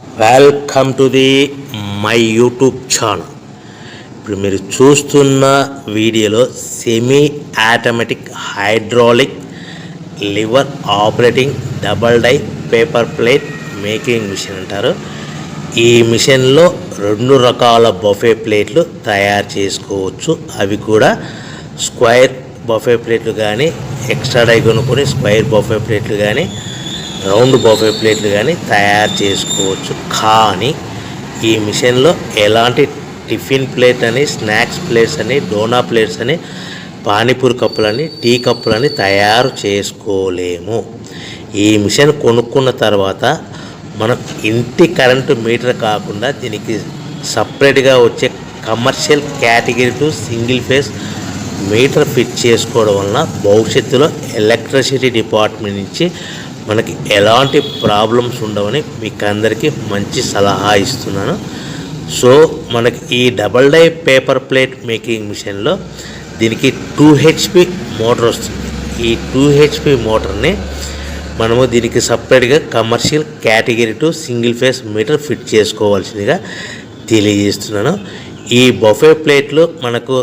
Welcome to the my YouTube channel. ఇప్పుడు మీరు చూస్తున్న వీడియోలో semi automatic hydraulic lever operating double die paper plate making machine అంటారు. ఈ మిషన్లో 2 రకాల బఫే ప్లేట్లు తయారు చేసుకోవచ్చు. అవి కూడా స్క్వేర్ బఫే ప్లేట్లు కానీ, ఎక్స్ట్రా డై కొనుక్కొని స్క్వేర్ బఫే ప్లేట్లు కానీ, రౌండ్ బఫే ప్లేట్లు కానీ తయారు చేసుకోవచ్చు. కానీ ఈ మిషన్లో ఎలాంటి టిఫిన్ ప్లేట్ అని, స్నాక్స్ ప్లేట్స్ అని, డోనా ప్లేట్స్ అని, పానీపూరి కప్పులని, టీ కప్పులని తయారు చేసుకోలేము. ఈ మిషన్ కొనుక్కున్న తర్వాత మనం ఇంటి కరెంటు మీటర్ కాకుండా దీనికి సపరేట్గా వచ్చే commercial category to single phase metre fit చేసుకోవడం వలన భవిష్యత్తులో ఎలక్ట్రిసిటీ డిపార్ట్మెంట్ నుంచి మనకి ఎలాంటి ప్రాబ్లమ్స్ ఉండవని మీకు అందరికీ మంచి సలహా ఇస్తున్నాను. సో మనకి ఈ double die paper plate making మిషన్లో దీనికి 2 HP మోటార్ వస్తుంది. ఈ 2 HP మోటార్ని మనము దీనికి సపరేట్గా commercial category to single phase metre fit చేసుకోవాల్సిందిగా తెలియజేస్తున్నాను. ఈ బఫే ప్లేట్లు మనకు